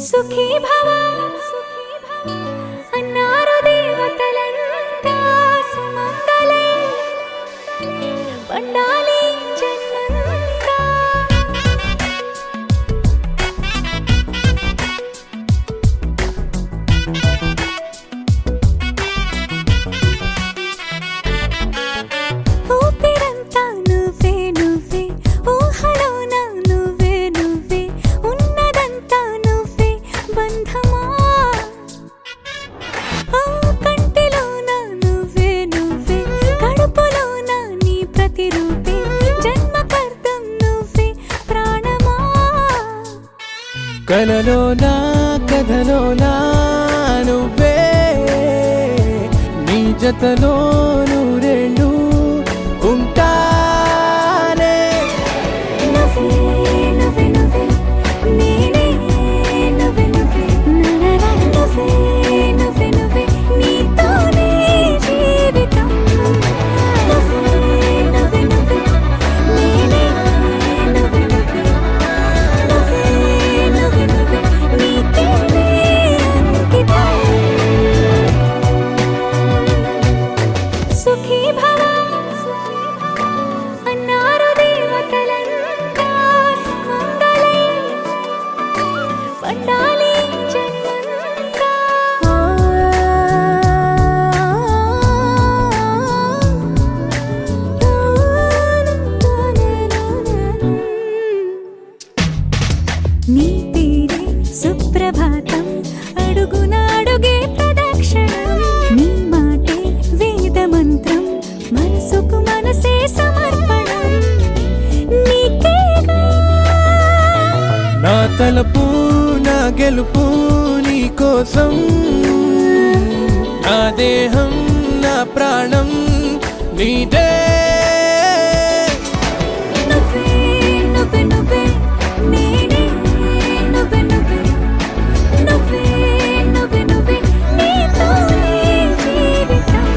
సుఖీ భవ అన్నారు దేవతలంతా సుమంగళై పండాలి జన్మంతా. ఊపిరంతా నువ్వే నువ్వే ఊహలోన నువ్వే నువ్వే ఉన్నదంతా నువ్వే బంధమా. కంటిలోన నువ్వే నువ్వే కడుపులోన నీ ప్రతిరూపే జన్మకర్తం నువ్వే ప్రాణమా. కలలోనా కథలోనా నువ్వే నీ జతలో నూరేళ్ళు ఉంటానే. నువ్వే నువ్వే నువ్వే నేనే నువ్వే నువ్వే నువ్వే నువ్వే నువ్వే నీతోనే జీవితం. నువ్వే నువ్వే నువ్వే నేనే నువ్వే నువ్వే నువ్వే నువ్వే నువ్వే నీతోనే అంకితం. సుఖీ భవ అన్నారు దేవతలంతా సుమంగళై పండాలి జన్మంతా. నీ పేరే సుప్రభాతం అడుగున అడుగే ప్రదక్షిణం. నీ మాటే వేదమంత్రం మనసుకు మనసే సమర్పణం. నీకేగా నా తలపు నా గెలుపు నీ కోసం, నా దేహం నా ప్రాణం నీదే. నువ్వే నువ్వే నువ్వే నేనే నువ్వే నువ్వే నువ్వే నువ్వే నువ్వే నీతోనే జీవితం.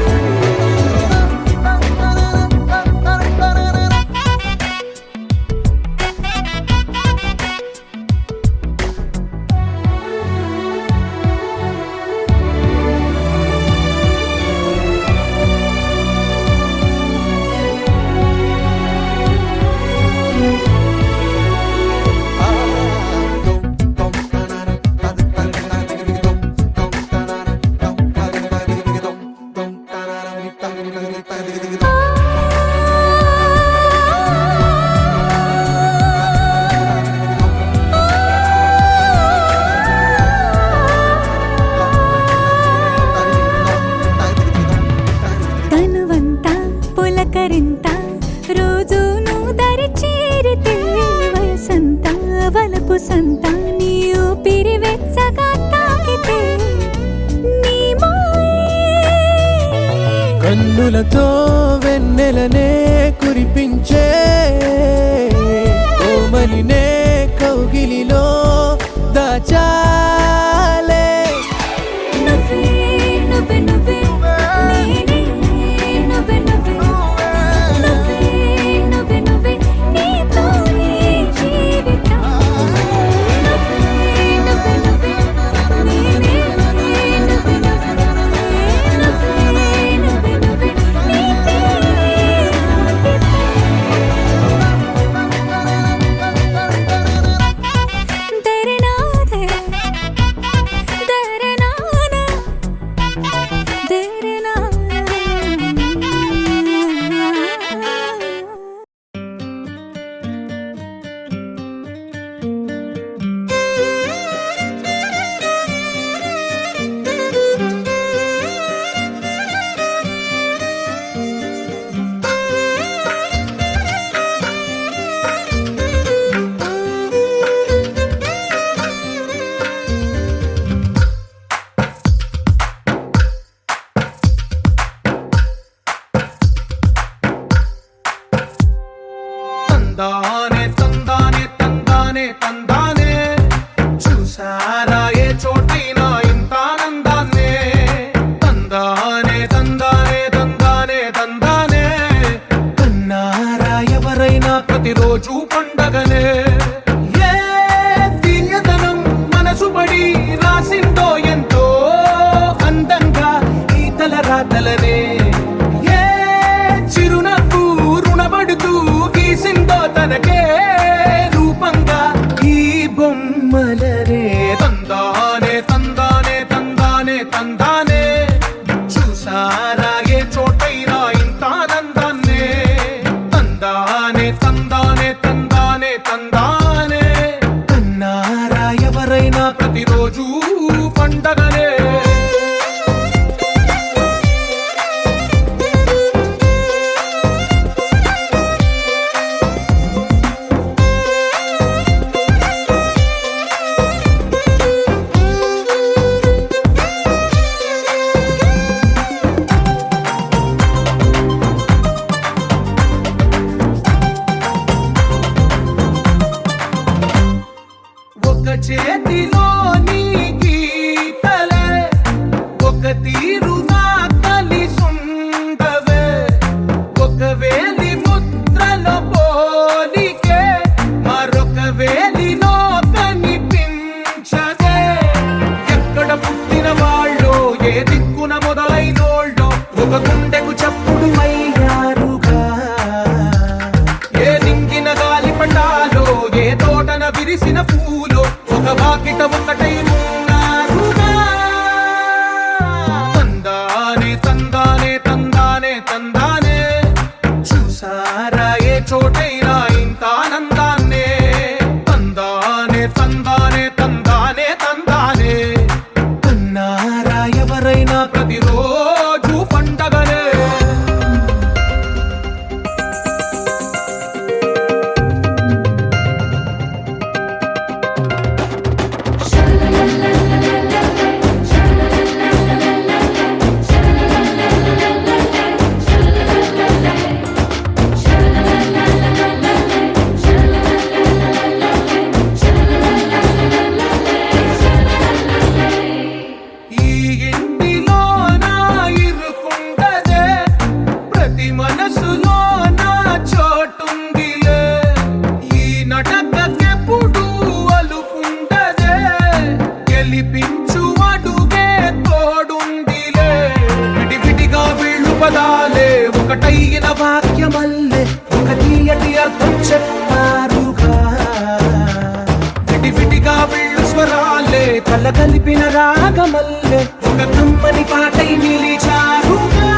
తనువంతా పులకరింత రోజు నువ్వు దరి చేరితే వయసంతా వలపు సంత నీ ఊపిరి వెచ్చగా తాకితే నీ మాయే కన్నులతో వెన్నెలనే కురిపించే కోమలినే కౌగిలిలో దాచాలే. నువ్వే నువ్వే నువ్వే నేనే నువ్వే నువ్వే నువ్వే నువ్వే నువ్వే నీతోనే జీవితం. నువ్వే నువ్వే నువ్వే నేనే నువ్వే నువ్వే నువ్వే నువ్వే నువ్వే నీతోనే అంకితం. దరినాదే దరినానా దరినానా. తందానే తందానే తందానే తందానే చూసారా ఏ చోటైనా ఇంత ఆనందాన్నే. తందానే తందానే తందానే తందానే కన్నారా ఎవరైనా ప్రతిరోజు పండగనే. ఏ తీయదనం మనసు పడి చేతిలో నీ గీతలే ఒక తీరుగా కలిసుండవే ఒక వేలి ముద్రలో పోలికే మరొక వేలిలో కనిపించదే ఎక్కడ పుట్టిన వాళ్ళో ఏ దిక్కున మొదలైనోళ్ళో ఒక గుండెకు చప్పుడు అయ్యారుగా ఏ నింగిన గాలి పటాలో ఏ తోటన విరిసిన పూలో ఒక వాకిట ఒకటై ఉన్నారుగా తందానే తందానే తందానే తందానే చూసారా ఏ చోటైనా ఇంత ఆనందాన్నే తందానే తందానే తందానే తందానే కన్నారా ఎవరైనా ప్రతిరోజు పండగనే ఈ ఇంటిలో నా ఇరుకుండదే ప్రతి మనసులో నా చోటుందిలే ఈ నటకెప్పుడు అలుకుండదే గెలిపించు అడుగే తోడుందిలే విడివిడిగా వీళ్ళు పదాలే ఒకటైన వాక్యమల్లే ఒక తీయటి అర్థం చెప్పారుగా విడివిడిగా వీళ్ళు స్వరాలే కల కలిపిన రాగమల్లే ఒక కమ్మని పాటై నిలిచారుగా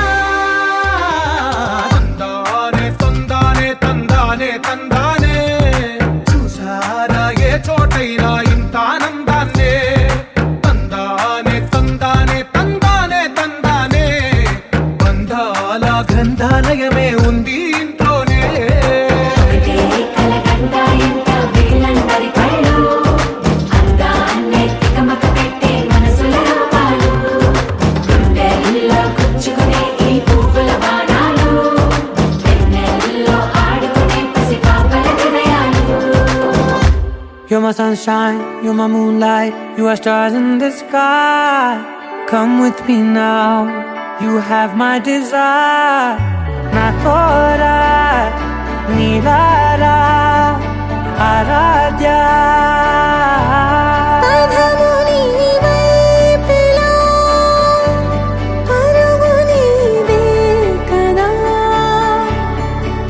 తందానే తందానే తందానే తందానే చూసారా ఏ చోటైనా ఇంత ఆనందాన్నే తందానే తందానే తందానే తందానే బంధాల గ్రంథాలయమే ఉంది ఇంట్లోనే ఒకటే కలగంట ఎంత వీళ్ళందరి కళ్ళు అందాన్నే తికమక పెట్టే మనసుల రూపాలు గుండెల్లో గుచ్చుకునే ఈ పువ్వుల బాణాలు వెన్నెల్లో ఆడుకునే పసిపాపల హృదయాలు. You're my sunshine, you're my moonlight, you are stars in the sky. Come with me now, you have my desire. Na tora, nilara, aradya. పదము నీవైపులా, పరుగు నీదే కదా,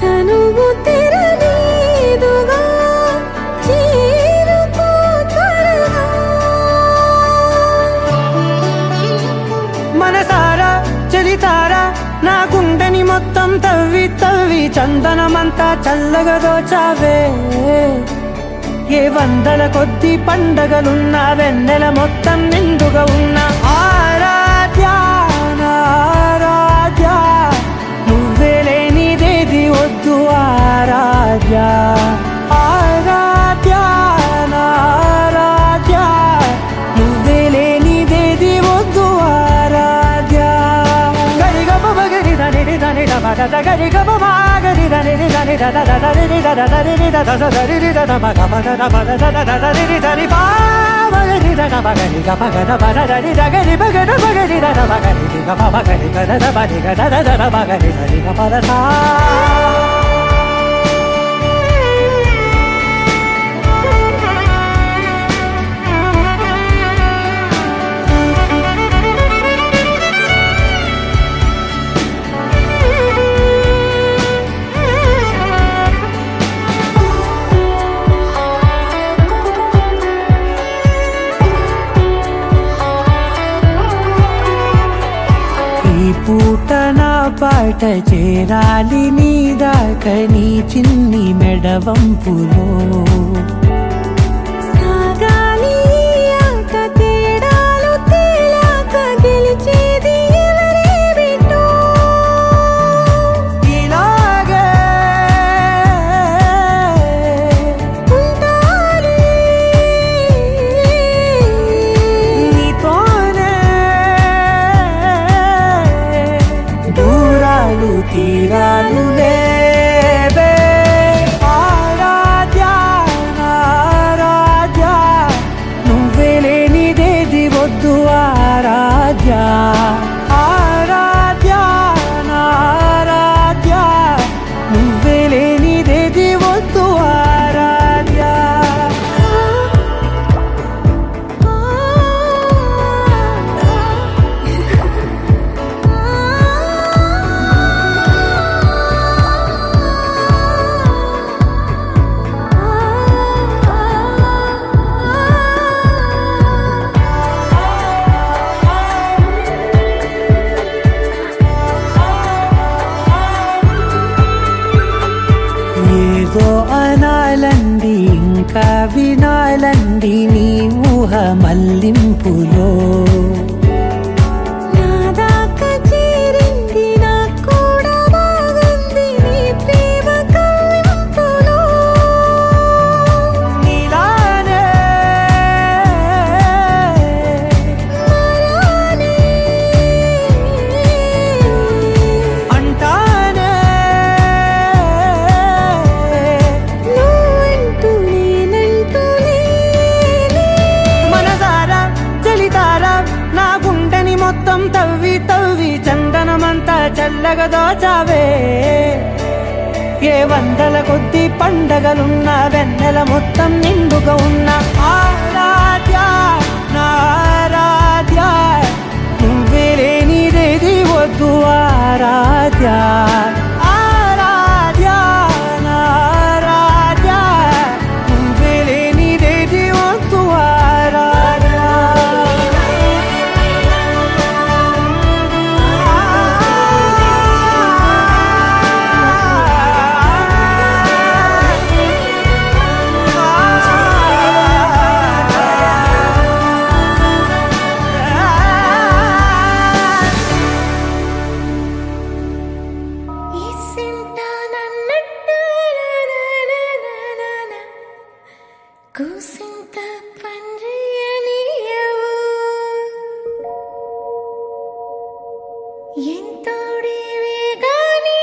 తనువు తెరనీదుగా, చేరుకో త్వరగా. మనసారా చలితారా నా గుండెని మొత్తం తవ్వి తవ్వి చందనమంతా చల్లగా దోచావే ఏ వందల కొద్ది పండగలున్నా వెన్నెల మొత్తం నిండుగా ఉన్న ఆరాధ్య నా ఆరాధ్య నువ్వే లేనిదేది వద్దు ఆరాధ్య ఆరాధ్య నా ఆరాధ్య నువ్వే లేనిదేది వద్దు ఆరాధ్య గరిగమ బగరి దని దని డమద గరిగమ మాగరి దని దని దద దరి దద దరి దద దరి దద మగ మగ దద దద దరి దరి బా మగరి దద మగరి గమ గద బద దరి దగరి బగద మగరి దద మగరి గమ మగరి గద దద బది గద దద మగరి దరి గమ దద ఈ పూట నా పాట చేరాలి నీ దాకా నీ చిన్ని మెడవంపులో సాగాలి ఈ ఆట తేడాలు తేలాక గెలిచేది ఎవరేమిటో. ఇలాగే ఉంటాలి నీతోనే దూరాలు తీరాలు లేవే ఆరాధ్య ఉంది నీ ఊహ మల్లింపులో. నా దాకా చేరింది నాకు కూడా బాగుంది నీ ప్రేమ కవ్వింపులో. నీలానే మరానే అంటానే నువ్వంటూ నేనంటూ లేనే. మనసారా చలితారా నా గుండెని మొత్తం తవ్వి తవ్వి చందనమంతా చల్లగా దోచావే. ఏ వందల కొద్ది పండగలున్న వెన్నెల మొత్తం నిండుగా ఉన్న ఆరాధ్య నా ఆరాధ్య నువ్వే లేనిదేది వద్దు ఆరాధ్య. ఆరాధ్య నా ఆరాధ్య నువ్వే లేనిదేది వద్దు ఆరాధ్య. ఇసింతానన్నట్టు నానానానానా, కూసింత పండ్రియనియవు. ఎంతోడివే గాని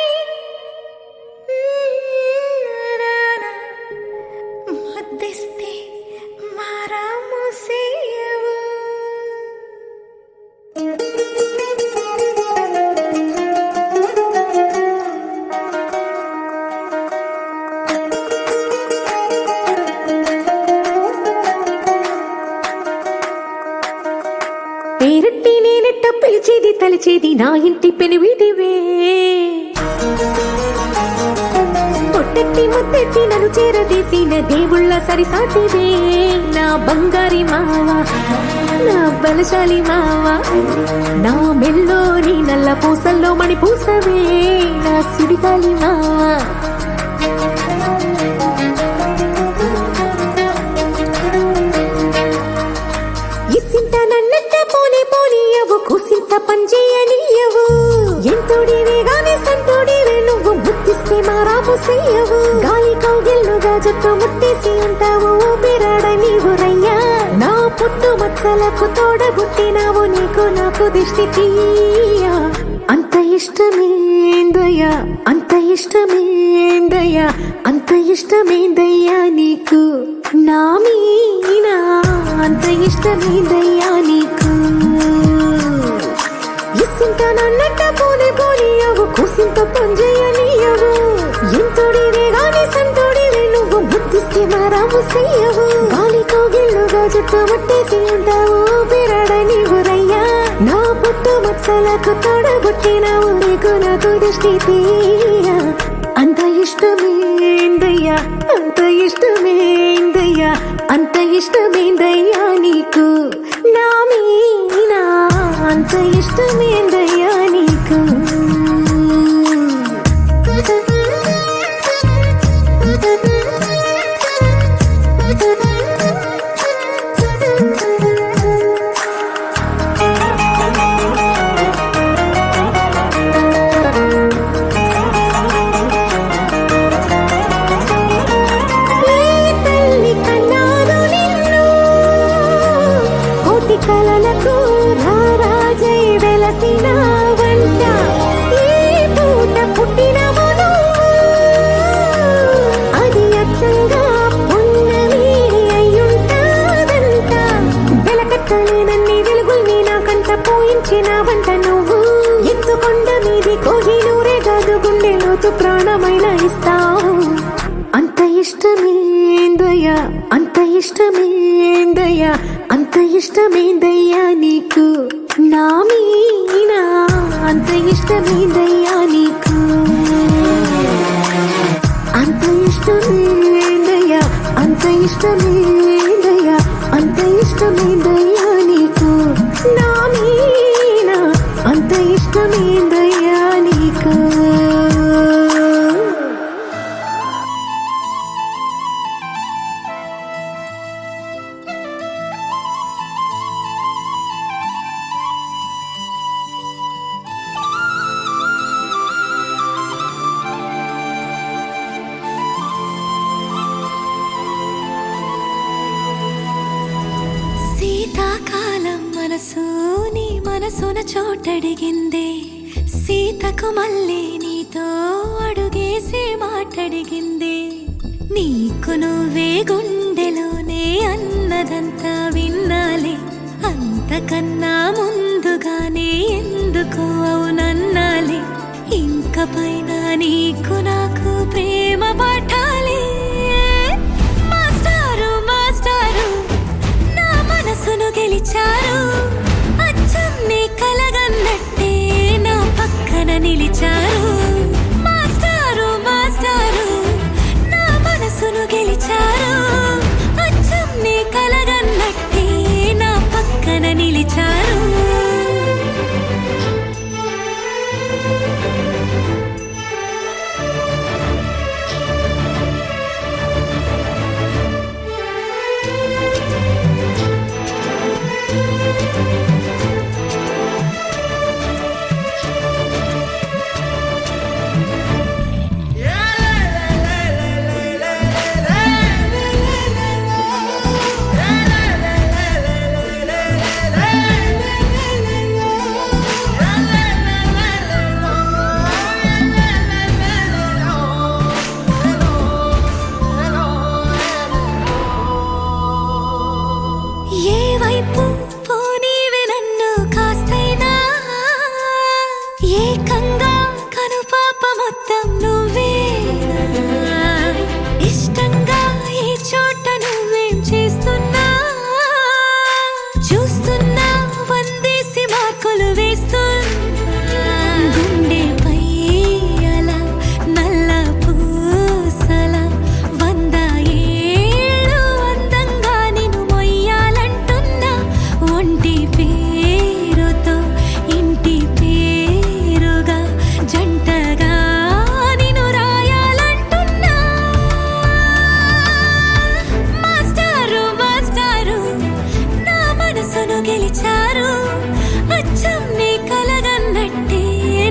నానా, ముద్దిస్తే మారాము సేయవు. పేరెట్టి నేనెట్ట పిలిచేది తలిచేది నా ఇంటి పెనువిటివే. పొట్టెట్టి ముద్దెట్టి నన్ను చేరదీసిన దేవుళ్ళ సరిసాటివే. నా బంగారి మావా నా బలశాలి మావా, నా మెల్లోని నల్ల పూసల్లో మణి పూసవే నా సుడిగాలి మావా. ఇసింత నన్నట్ట పోనే పోనీయవు, కూసింత పనిచేయనీయవు. ఎంతోడివే గాని సంతోడివే నువ్వు, ముద్దిస్తే మారాము చెయ్యవు. గాలి కౌగిల్లుగా జుట్టు ముట్టేసి ఉంటావు ఊపిరాడ నీవు రయ్యా. నా పుట్టు మచ్చలకు తోడబుట్టినావు నీకు నాకు దిష్టి తీయా. అంత ఇష్టమేందయ్యా అంత ఇష్టమేందయ్యా అంత ఇష్టమేందయ్యా నీకు నా మీనా అంత ఇష్టమేందయ్యా నీకు. ఇసింత నన్నట్ట పోనే పోనీయవు, కూసింత పనిచేయనీయవు. ఎంతోడివే గాని సంతోడివే నువ్వు, ముద్దిస్తే మారాము చెయ్యవు. గాలి కౌగిల్లుగా జుట్టు ముట్టేసి ఉంటావు ఊపిరాడ నీవు రయ్యా. నా పుట్టు మచ్చలకు తోడబుట్టినావు నీకు నాకు దిష్టి తీయా. అంత ఇష్టమేందయ్యా అంత ఇష్టమేందయ్యా అంత ఇష్టమేందయ్యా నీకు నా మీనా అంత ఇష్టమేందయ్యా నీకు. కలలకు రారాజై వెలసిన వంట ఈ పూట పుట్టినవు నువ్వు. అది అచ్చంగా పున్నమి అయ్యుంటాదంట. వెలకట్టలేనన్ని వెలుగుల్ని నాకంట పోయించిన వంట నువ్వు. ఎత్తుకొండ మీది కోహినూరే కాదు గుండె లోతు ప్రాణమైన ఇస్తావు. అంత ఇష్టమేందయ్యా అంత ఇష్టమేందయ్యా అంత ఇష్టమేందయ్యా నీకు నా మీనా అంత ఇష్టమేందయ్యా నీకు. అంత ఇష్టమేందయ్యా అంత ఇష్టమేందయ్యా అంత ఇష్టమేందయ్యా నీకు నా మీనా అంత ఇష్టమేందయ్యా నీకు. మనసు నీ మనసున చోటడిగిందే సీతకు మళ్ళీ నీతో అడుగేసి మాటడిగిందే నీకు నువ్వే గుండెలోనే అన్నదంతా విన్నాలే అంతకన్నా ముందుగానే ఎందుకు అవునన్నాలే ఇంక పైన నీకు నాకు ప్రేమ పాఠాలే మాస్టారు మాస్టారు నా మనసును గెలిచారు అచ్చం నీ కలగన్నట్టే నా పక్కన నిలిచారు మాస్టారు మాస్టారు నా మనసును గెలిచారు అచ్చం నీ కలగన్నట్టే నా పక్కన నిలిచారు ఏ వైపు పోనీవే నన్ను కాస్తైనా ఏకంగా కనుపాప మొత్తం నువ్వే ఇష్టంగా ఈ చోట నువ్వేం చేస్తున్నా చూస్తున్నా వందేసి మార్కులు వేస్తున్నా గుండెపై అలా నల్ల పూసల 100 ఏళ్ళు అందంగా నిన్ను మొయ్యాలంటున్నా ఒంటి పేరుతో ఇంటి పేరుగా జంటగా నిన్ను రాయాలంటున్నా మాస్టారు మాస్టారు నా మనసును గెలిచారు అచ్చం నీ కలగన్నట్టే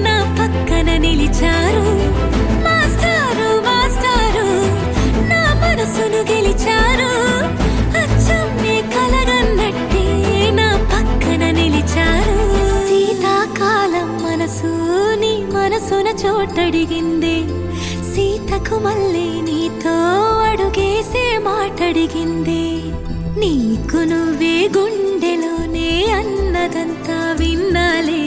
నా పక్కన నిలిచారు మాస్టారు మాస్టారు నా మనసును గెలిచారు అచ్చం నీ కలగన్నట్టే నా పక్కన నిలిచారు శీతాకాలం మనసు నీ మనసున చోటడిగిందే సీతకు మళ్ళీ నీతో అడుగేసే మాటడిగిందే నీకు నువ్వే గుండెలోనే అన్నదంతా విన్నాలే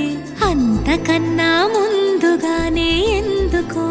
అంతకన్నా ముందుగానే ఎందుకు